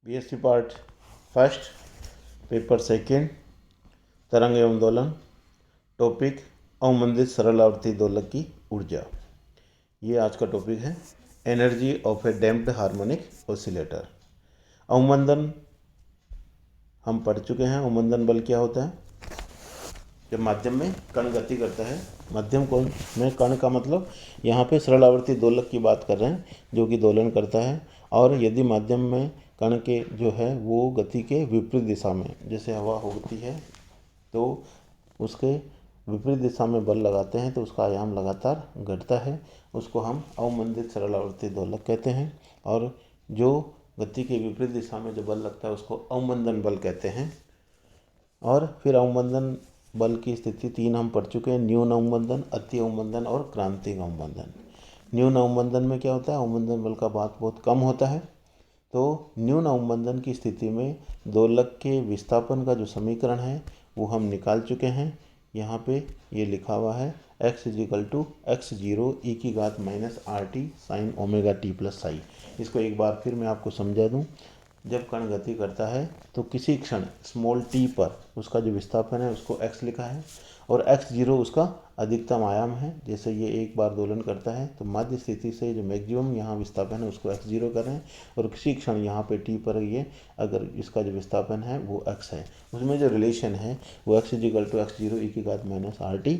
BSc part first, paper second, तरंग एवं दोलन। टॉपिक अवमंदित सरल आवर्ती दोलक की ऊर्जा। ये आज का टॉपिक है, energy of A damped harmonic oscillator. अवमंदन हम पढ़ चुके हैं। अवमंदन बल क्या होता है? जब माध्यम में कण गति करता है, माध्यम कौन में कण का मतलब यहाँ पे सरल आवर्ती दोलक की बात कर रहे हैं, जो कि दोलन करता है। और यदि माध्यम में कण के जो है वो गति के विपरीत दिशा में, जैसे हवा होती है तो उसके विपरीत दिशा में बल लगाते हैं तो उसका आयाम लगातार घटता है, उसको हम अवमंदित सरल आवर्ती दोलक कहते हैं। और जो गति के विपरीत दिशा में जो बल लगता है उसको अवमंदन बल कहते हैं। और फिर अवमंदन बल की स्थिति 3 हम पढ़ चुके हैं, न्यून अवमंदन, अति अवमंदन और क्रांतिक अवमंदन। न्यून अवमंदन में क्या होता है? अवमंदन बल का बहुत कम होता है। तो न्यून अवमंदन की स्थिति में दोलक के विस्थापन का जो समीकरण है वो हम निकाल चुके हैं। यहाँ पे ये लिखा हुआ है x is equal to x0 e की घात minus RT sine omega T plus psi. इसको एक बार फिर मैं आपको समझा दूँ। जब कण गति करता है तो किसी क्षण स्मॉल t पर उसका जो विस्थापन है उसको x लिखा है और x0 उसका अधिकतम आयाम है। जैसे ये एक बार दोलन करता है तो मध्य स्थिति से जो मैक्सिमम यहाँ विस्थापन है उसको x0 कर रहे हैं और किसी क्षण यहाँ पे t पर ये अगर इसका जो विस्थापन है वो x है, उसमें जो रिलेशन है वो x is equal to x0 e की घात minus RT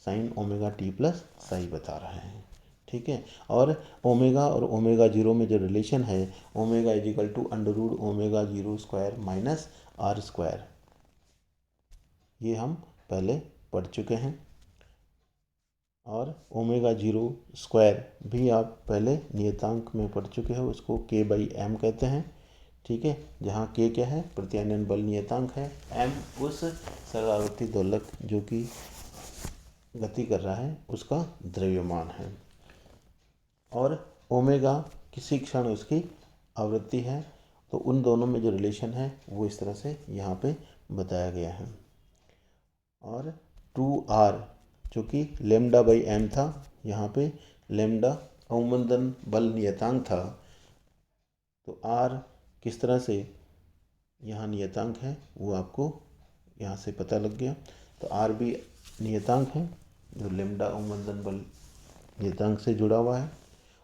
sine omega T plus psi बता रहे हैं। ठीक है। और ओमेगा और ओमेगा जीरो में जो रिलेशन है, omega equal to under root omega zero square minus R square, ये हम पहले पढ़ चुके हैं। और ओमेगा जीरो स्क्वायर भी आप पहले नियतांक में पढ़ चुके हैं, उसको K बाई M कहते हैं। ठीक है। जहाँ K क्या है? प्रत्यानयन बल नियतांक है। M उस सरल आवर्ती दोलक जो कि गति कर रहा है उसका द्रव्यमान है। और ओमेगा किसी क्षण उसकी आवृत्ति है। तो उन दोनों में जो रिलेशन है वो इस तरह से यहाँ पे बताया गया है। और 2R जो कि लेमडा बाई एम था, यहाँ पे लेमडा अवमंदन बल नियतांक था, तो R किस तरह से यहाँ नियतांक है वो आपको यहाँ से पता लग गया। तो R भी नियतांक है जो लेमडा अवमंदन बल नियतांक से जुड़ा हुआ है।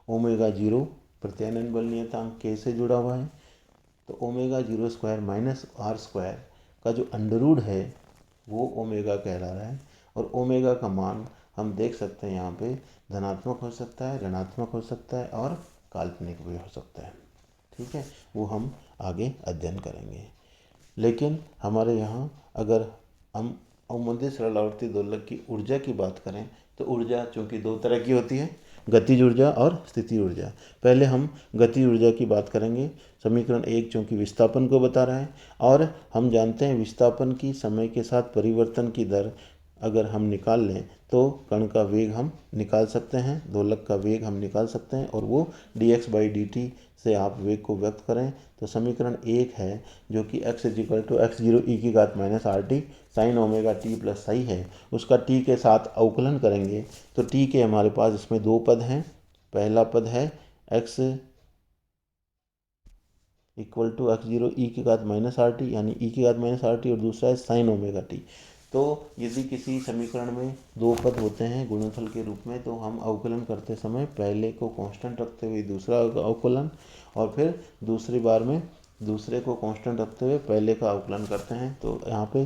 ओमेगा जीरो प्रत्यानयन बल नियतांक K से जुड़ा हुआ है। तो omega zero square minus R square का जो अंडररूट है वो ओमेगा कहला रहा है। और ओमेगा का मान हम देख सकते हैं, यहाँ पे धनात्मक हो सकता है, ऋणात्मक हो सकता है और काल्पनिक भी हो सकता है। ठीक है, वो हम आगे अध्ययन करेंगे। लेकिन हमारे यहाँ अगर हम अवमंदित सरल आवर्ती दोलक की ऊर्जा की बात करें तो ऊर्जा चूँकि 2 तरह की होती है, गतिज ऊर्जा और स्थिति ऊर्जा। पहले हम गति ऊर्जा की बात करेंगे। समीकरण 1 चूँकि विस्थापन को बता रहा है और हम जानते हैं विस्थापन की समय के साथ परिवर्तन की दर अगर हम निकाल लें तो कण का वेग हम निकाल सकते हैं, दोलक का वेग हम निकाल सकते हैं। और वो dx बाई dt से आप वेग को व्यक्त करें तो समीकरण 1 है जो कि x is equal to x0 e की घात minus RT sine omega T plus psi है। उसका t के साथ अवकलन करेंगे तो t के हमारे पास इसमें 2 पद हैं। पहला पद है x equal to x0 e की घात माइनस RT यानी e की घात माइनस RT, और दूसरा है साइन ओमेगा टी। तो यदि किसी समीकरण में 2 पद होते हैं गुणनफल के रूप में तो हम अवकलन करते समय पहले को कांस्टेंट रखते हुए दूसरा अवकलन, और फिर दूसरी बार में दूसरे को कांस्टेंट रखते हुए पहले का अवकलन करते हैं। तो यहाँ पे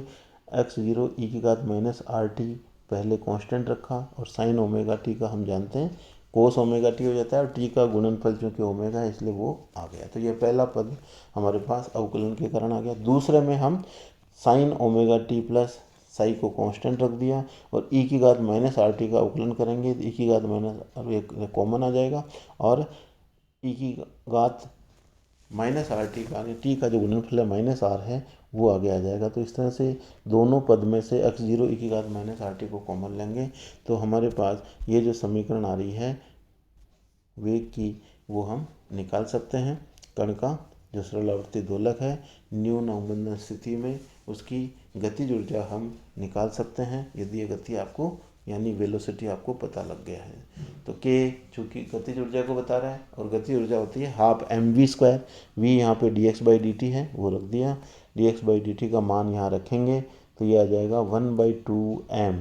x0 e की घात माइनस RT पहले कांस्टेंट रखा और साइन ओमेगा टी का हम जानते हैं कोस ओमेगा टी हो जाता है, और टी का गुणनफल चूँकि ओमेगा है इसलिए वो आ गया। तो ये पहला पद हमारे पास अवकलन के कारण आ गया। दूसरे में हम sine omega T plus psi को कांस्टेंट रख दिया और e की घात माइनस RT का अवकलन करेंगे तो e की घात माइनस, अब एक कॉमन आ जाएगा, और e की घात माइनस RT का आगे t का जो गुणनफल है माइनस R है वो आगे आ जाएगा। तो इस तरह से दोनों पद में से x0 e की घात माइनस RT को कॉमन लेंगे तो हमारे पास ये जो समीकरण आ रही है वेग की वो हम निकाल सकते हैं। कण का जो सरल आवर्ती दोलक है न्यून अवमंदन स्थिति में उसकी गतिज ऊर्जा हम निकाल सकते हैं यदि ये गति आपको यानी वेलोसिटी आपको पता लग गया है। तो के चूँकि गतिज ऊर्जा को बता रहा है और गतिज ऊर्जा होती है हाफ mv²। v यहाँ पे dx/dt है वो रख दिया, dx/dt का मान यहाँ रखेंगे तो ये आ जाएगा 1/2m,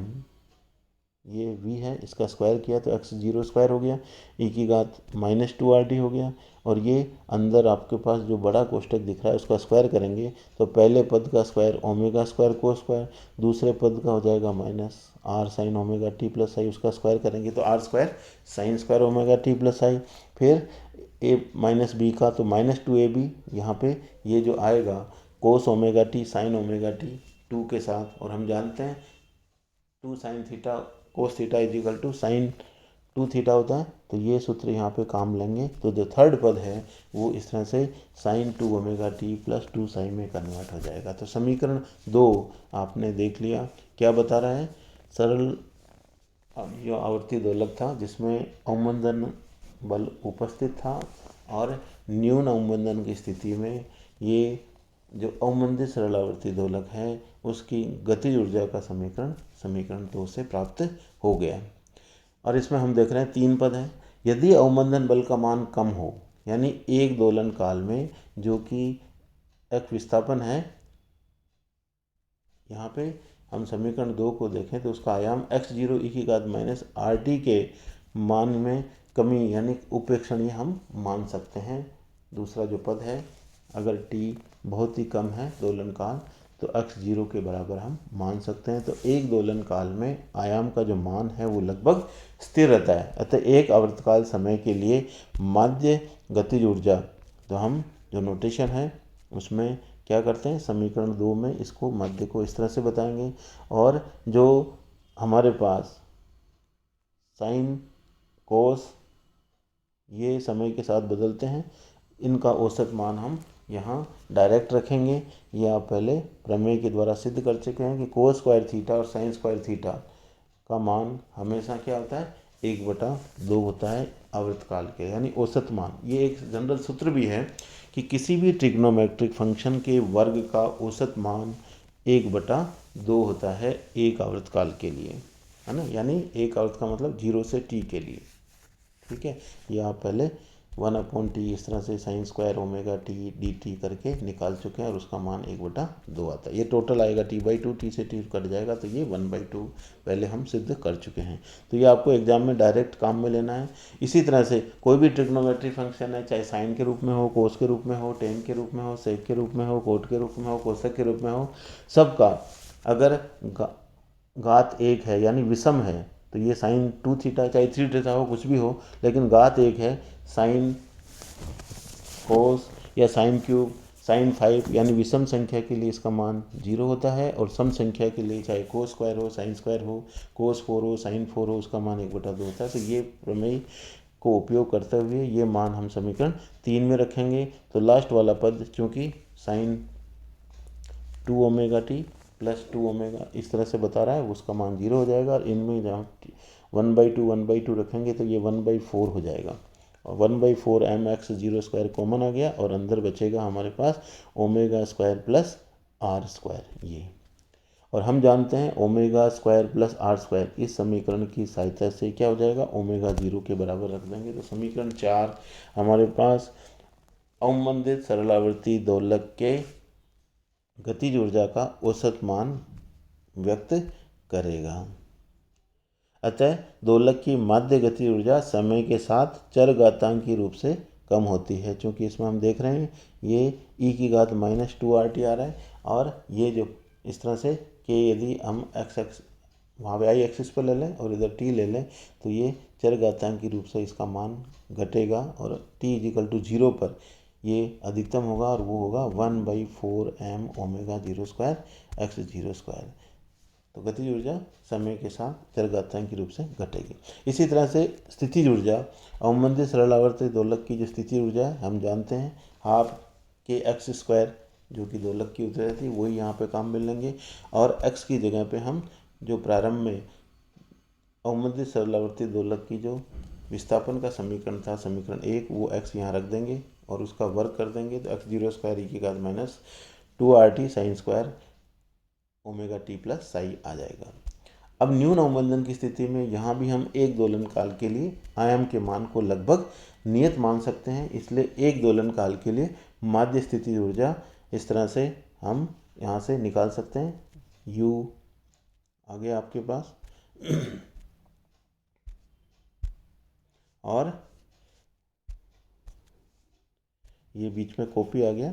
ये v है, इसका स्क्वायर किया तो x0² हो गया, e⁻² हो गया। और ये अंदर आपके पास जो बड़ा कोष्टक दिख रहा है उसका स्क्वायर करेंगे तो पहले पद का स्क्वायर ω² cos², दूसरे पद का हो जाएगा -r sin ωt प्लस आई, उसका स्क्वायर करेंगे तो r² sin² ωt प्लस आई। फिर a - b का तो -2ab, यहाँ पे ये जो आएगा cos ωt sin ωt 2 के साथ, और हम जानते हैं 2 sin theta cos theta equal to sine 2 theta होता है, तो ये सूत्र यहाँ पे काम लेंगे। तो जो थर्ड पद है वो इस तरह से sin 2 ωt प्लस 2 sin में कन्वर्ट हो जाएगा। तो समीकरण 2 आपने देख लिया। क्या बता रहा है, सरल जो आवर्ती दोलक था जिसमें अवमंदन बल उपस्थित था और न्यून अवमंदन की स्थिति में ये जो अवमंदित सरल आवर्ती दोलक है उसकी गतिज ऊर्जा का समीकरण 2 से प्राप्त हो गया। और इसमें हम देख रहे हैं 3 पद हैं। यदि अवमंदन बल का मान कम हो, यानी एक दोलन काल में जो कि एक विस्थापन है, यहाँ पे हम समीकरण 2 को देखें तो उसका आयाम x0 e⁻rt के मान में कमी यानी उपेक्षणीय हम मान सकते हैं। दूसरा जो पद है, अगर t बहुत ही कम है दोलन काल तो x0 के बराबर हम मान सकते हैं। तो एक दोलन काल में आयाम का जो मान है वो लगभग स्थिर रहता है। अतः एक आवर्तकाल समय के लिए माध्य गतिज ऊर्जा, तो हम जो नोटेशन है उसमें क्या करते हैं, समीकरण 2 में इसको मध्य को इस तरह से बताएंगे, और जो हमारे पास साइन कोस ये समय के साथ बदलते हैं, इनका औसत मान हम यहाँ डायरेक्ट रखेंगे। ये आप पहले प्रमेय के द्वारा सिद्ध कर चुके हैं कि cos² थीटा और sin² थीटा का मान हमेशा क्या होता है, 1/2 होता है आवर्तकाल के, यानी औसत मान। ये एक जनरल सूत्र भी है कि किसी भी ट्रिग्नोमेट्रिक फंक्शन के वर्ग का औसत मान 1/2 होता है एक आवर्तकाल के लिए, है ना, यानी एक आवर्त का मतलब 0 से t के लिए। ठीक है, ये आप पहले 1/t इस तरह से sin² ωt dt करके निकाल चुके हैं और उसका मान 1/2 आता है। ये टोटल आएगा t/2, t से t कट जाएगा तो ये 1/2 पहले हम सिद्ध कर चुके हैं। तो ये आपको एग्जाम में डायरेक्ट काम में लेना है। इसी तरह से कोई भी ट्रिग्नोमेट्रिक फंक्शन है, चाहे साइन के रूप में हो, कोस के रूप में हो, टेन के रूप में हो, सेक के रूप में हो, कोट के रूप में हो, कोसक के रूप में हो, सबका अगर घात 1 है यानी विषम है तो ये साइन 2 थीटा चाहे 3 थीटा हो, कुछ भी हो, लेकिन घात 1 है, साइन कोस या साइन क्यूब साइन 5 यानी विषम संख्या के लिए इसका मान 0 होता है, और सम संख्या के लिए चाहे cos² हो, sin² हो, cos 4 हो, sin 4 हो, उसका मान 1/2 होता है। तो ये प्रमेय को उपयोग करते हुए ये मान हम समीकरण 3 में रखेंगे। तो लास्ट वाला पद चूँकि sin 2 ωt प्लस 2 ओमेगा इस तरह से बता रहा है, उसका मान 0 हो जाएगा, और इनमें जहाँ 1/2 रखेंगे तो ये 1/4 हो जाएगा, और 1/4 mx0² कॉमन आ गया, और अंदर बचेगा हमारे पास ω² प्लस r²। ये, और हम जानते हैं ω² प्लस r² इस समीकरण की सहायता से क्या हो जाएगा, ω0 के बराबर रख देंगे। तो समीकरण 4 हमारे पास अवमंदित सरलावर्ती दोलक के गतिज ऊर्जा का औसत मान व्यक्त करेगा। अतः दोलक की माध्य गति ऊर्जा समय के साथ चरघातांकी रूप से कम होती है। क्योंकि इसमें हम देख रहे हैं ये e⁻²rt आ रहा है, और ये जो इस तरह से कि यदि हम x वहाँ पे आई एक्सिस पर ले लें और इधर t ले लें तो ये चरघातांकी रूप से इसका मान घटेगा, और t = 0 पर ये अधिकतम होगा, और वो होगा 1/4 m ω02 x02। तो गतिज ऊर्जा समय के साथ चरघातांकी रूप से घटेगी। इसी तरह से स्थितिज ऊर्जा, अवमंदित सरल आवर्ती दोलक की जो स्थितिज ऊर्जा है हम जानते हैं हाफ kx², जो कि दोलक की ऊर्जा थी वही यहाँ पे काम मिल लेंगे, और x की जगह पे हम जो प्रारंभ में अवमंदित सरल आवर्ती दोलक की जो विस्थापन का समीकरण था, समीकरण 1, वो x यहाँ रख देंगे और उसका वर्ग कर देंगे तो x02 e⁻² sin² ωt plus psi आ जाएगा। अब न्यून अवमंदन की स्थिति में यहाँ भी हम एक दोलन काल के लिए आयाम के मान को लगभग नियत मान सकते हैं, इसलिए एक दोलन काल के लिए माध्य स्थिति ऊर्जा इस तरह से हम यहाँ से निकाल सकते हैं। U आ गया आपके पास और ये बीच में कॉपी आ गया,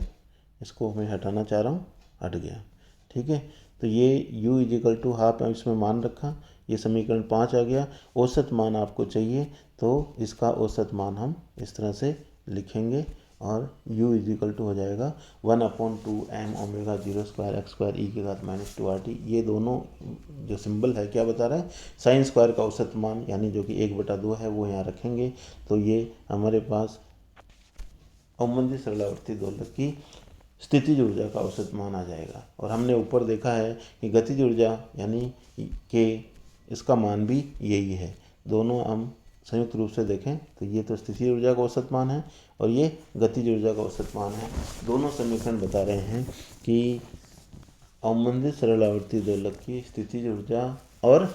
इसको मैं हटाना चाह रहा हूँ, हट गया। ठीक है, तो ये U इजिकल टू हाफ इसमें मान रखा, ये समीकरण 5 आ गया। औसत मान आपको चाहिए तो इसका औसत मान हम इस तरह से लिखेंगे और U इजिकल टू हो जाएगा 1/2m omega 0 square x square e⁻²RT। ये दोनों जो सिंबल है क्या बता रहा है, साइन स्क्वायर का औसत मान यानी जो कि 1/2 है वो यहाँ रखेंगे, तो ये हमारे पास अवमंदित सरलावर्ती दोलक की स्थितिज ऊर्जा का औसत मान आ जाएगा। और हमने ऊपर देखा है कि गतिज ऊर्जा यानी कि इसका मान भी यही है। दोनों हम संयुक्त रूप से देखें तो ये तो स्थितिज ऊर्जा का औसत मान है और ये गतिज ऊर्जा का औसत मान है। दोनों समीकरण बता रहे हैं कि अवमंदित सरलावर्ती दोलक की स्थितिज ऊर्जा और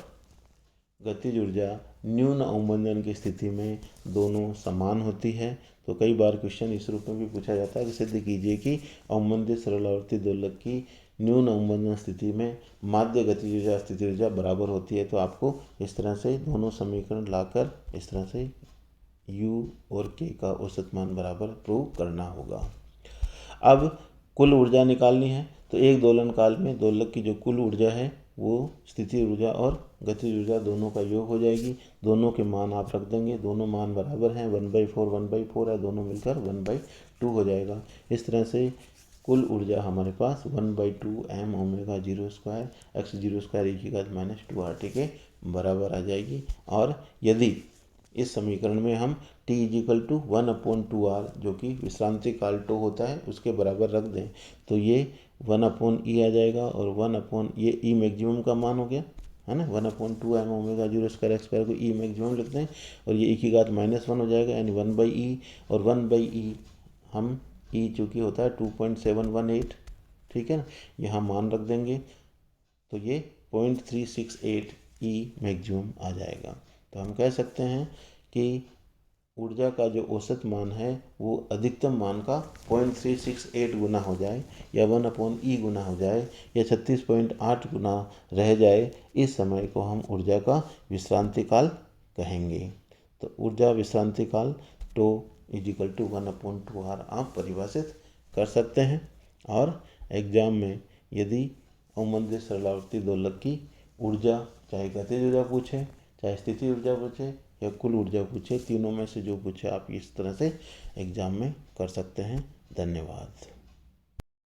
गतिज ऊर्जा न्यून अवमंदन की स्थिति में दोनों समान होती है। तो कई बार क्वेश्चन इस रूप में भी पूछा जाता है कि सिद्ध कीजिए कि अवमंदित सरलावर्ती दोलक की न्यून अवमंदन स्थिति में माध्य गतिज ऊर्जा स्थितिज ऊर्जा बराबर होती है। तो आपको इस तरह से दोनों समीकरण लाकर इस तरह से U और K का औसत मान बराबर प्रूव करना होगा। अब कुल ऊर्जा निकालनी है, तो एक दोलन काल में दोलक की जो कुल ऊर्जा है वो स्थितिज ऊर्जा और गतिज ऊर्जा दोनों का योग हो जाएगी। दोनों के मान आप रख देंगे, दोनों मान बराबर हैं, 1/4 है, दोनों मिलकर 1/2 हो जाएगा। इस तरह से कुल ऊर्जा हमारे पास 1/2m omega 0 square x 0 square e⁻²RT के बराबर आ जाएगी। और यदि इस समीकरण में हम t इजिकल टू 1/2r जो कि विश्रांति काल टो होता है उसके बराबर रख दें तो ये 1/e आ जाएगा और 1 ये e मैक्सिमम का मान हो गया है ना, 1/2m omega 0 square x square को e मैक्सिमम लिखते हैं और ये e⁻⁻1 हो जाएगा यानी 1/e और 1/e हम e चूँकि होता है 2.718, ठीक है ना, यहाँ मान रख देंगे तो ये 0.368 e मैक्सिमम आ जाएगा। तो हम कह सकते हैं कि ऊर्जा का जो औसत मान है वो अधिकतम मान का 0.368 गुना हो जाए या 1/e गुना हो जाए या 36.8 गुना रह जाए, इस समय को हम ऊर्जा का विश्रांति काल कहेंगे। तो ऊर्जा विश्रांति काल टो इजिकल टू 1/2r आप परिभाषित कर सकते हैं। और एग्जाम में यदि अवमंदित सरलावर्ती दोलक की ऊर्जा चाहे गतिज ऊर्जा पूछे, चाहे स्थिति ऊर्जा पूछे या कुल ऊर्जा पूछे, तीनों में से जो पूछे आप इस तरह से एग्जाम में कर सकते हैं। धन्यवाद।